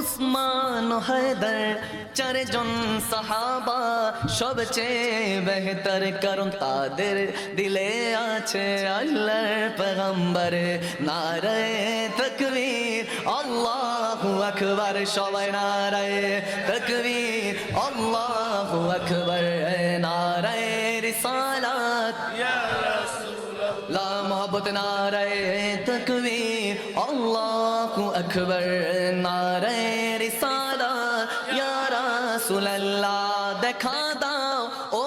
উসমান ও হায়দার চারজন সাহাবা সবচেয়ে বেহতর, কারণ তাদের দিলে আছে আল্লাহর পয়গম্বর। নারায়ে তাকবীর আল্লাহু আকবার, সবাই নারায়ে তাকবীর আল্লাহু আকবার। নারায়ে রিসালাত ইয়া রাসূলুল্লাহ, মোহাব্বত নারায়ে তাকবীর আল্লাহু আকবার। নারায়ে রিসালাত ইয়া রাসূলুল্লাহ, দেখা দাও ও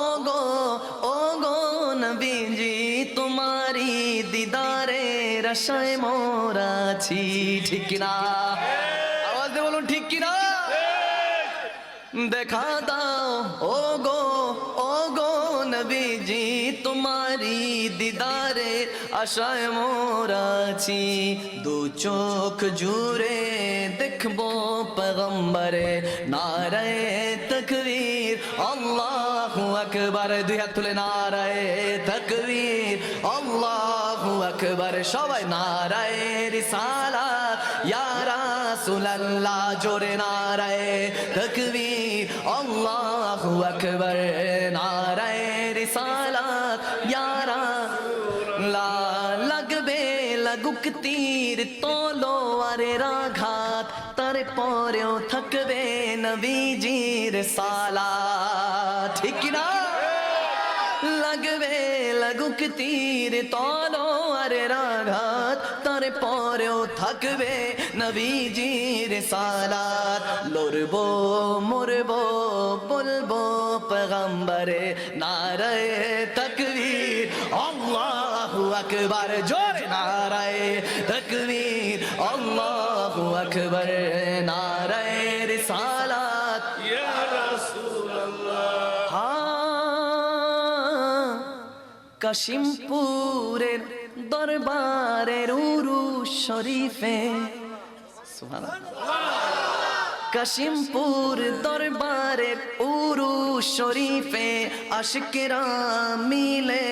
গো নবীজি, তোমারি দিদারের আশায় মোরা আছি। ঠিক কিনা? আওয়াজ দিয়ে বলুন ঠিক কিনা? দেখা দাও ও গো নবীজি, তোমারি দিদারের আশায় মোরা আছি। দু চোখ জুড়ে দেখবো পয়গম্বরে। নারায়ে তাকবীর আল্লাহু আকবার, দুই হাত তুলে নারায়ে তাকবীর আল্লাহু আকবার। সবাই নারায়ে রিসালাত ইয়া রাসূলুল্লাহ, জোরে নারায়ে তাকবীর আল্লাহু আকবার। নারায়ে রিসালাত ইয়া রাসূলুল্লাহ, লাগবে লাগুক তীর তলোয়ারের আঘাত, তারপরেও থাকবে নবীজির সালাত। ঠিক না? লাগবে লাগুক তীর তলোয়ারের আঘাত, তারপরেও থাকবে নবীজির সালাত। লড়বো মরবো বলবো পয়গম্বরে। নারায়ে তাকবীর আল্লাহু আকবার, জোরে নারায়ে তাকবীর আল্লাহু আকবার। নারায়ে রিসালাত ইয়া রাসূলুল্লাহ। কাশিমপুরের দরবারের উরুস শরীফে, সুবহানাল্লাহ, কাশিমপুর দরবারের উরুস শরীফে আশিকেরা মিলে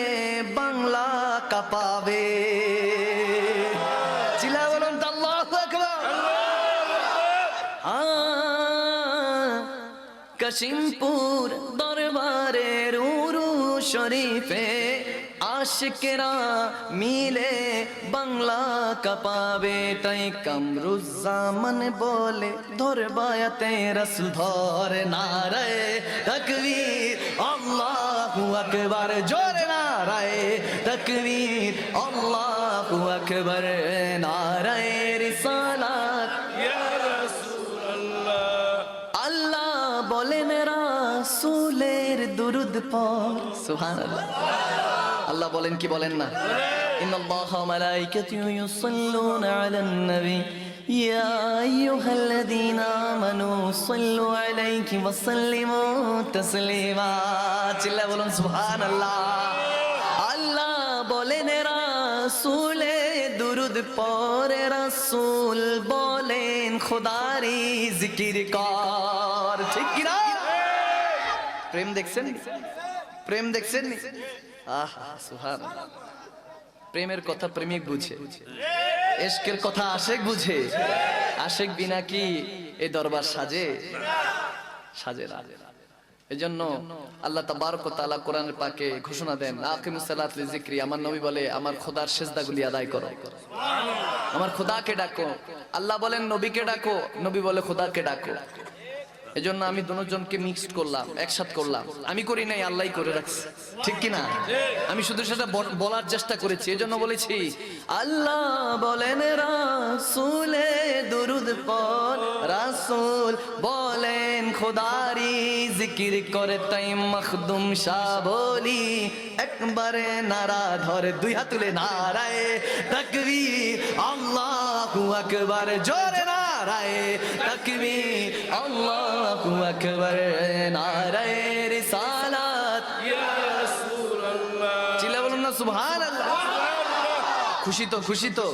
বাংলা কাঁপাবে। চিল্লা বলুন তো আল্লাহু আকবার। কাশিমপুর দরবারের উরুস শরীফে আশিকেরা মিলে বাংলা কাঁপাবে। তাই কামরুজ্জামান বলে ধরবায়াতে রাসূল ধর। নারায়ে তাকবীর আল্লাহু আকবার, জোরে নারায়ে তাকবীর আল্লাহু আকবার। নারায়ে রিসালাত ইয়া রাসূলুল্লাহ, আল্লাহ বলেন রাসূলের দুরূদ পড়। সুবহানাল্লাহ, আল্লাহ বলেন কি বলেন না? ইন্নাল্লাহা ওয়া মালাইকাতুহু ইউসাল্লুনা আলান নবী ইয়া আইয়ুহাল্লাযীনা আমানু সাল্লু আলাইহি ওয়া সাল্লিমু তাসলিমা। চিল্লা বলুন সুবহানাল্লাহ। আল্লাহ বলেন রাসূলে দুরূদ পড়ে, রাসূল বলেন খোদারি জিকির কর। ঠিক কি না? প্রেম দেখছেন? প্রেম দেখছেন? আহা সুবহানাল্লাহ। প্রেমের কথা প্রেমিক বুঝে, ইশকের কথা আশিক বুঝে। আশিক বিনা কি এই দরবার সাজে? সাজে না। এজন্য আল্লাহ তাবারক ওয়া তাআলা কোরআনের পাকে ঘোষণা দেন, আকিমুস সালাত লিযিকরি। আমার নবী বলে আমার খোদার সিজদাগুলি আদায় করো, আমার খোদাকে ডাকো। আল্লাহ বলেন নবীকে ডাকো, নবী বলে খোদাকে ডাকো। এজন্য আমি দুজনকে মিক্সড করলাম, একসাথে করলাম। আমি করি নাই, আল্লাহই করে রাখছে। ঠিক কি না? আমি শুধু সেটা বলার চেষ্টা করেছি। এজন্য বলেছি আল্লাহ বলেন রাসূলে দুরূদ পড়, রাসূল বলেন খোদারি জিকির করে। তাই মখদুম শাহ বলি একবারে নারা ধরে, দুই হাত তুলে নারায়ে তাকবীর আল্লাহু আকবার, জোরে নারায়ে তাকবীর আল্লাহু আকবার। নারায়ে রিসালাত ইয়া রাসূলুল্লাহ, চিল্লা বলুন না সুবহানাল্লাহ। খুশি তো? খুশি তো?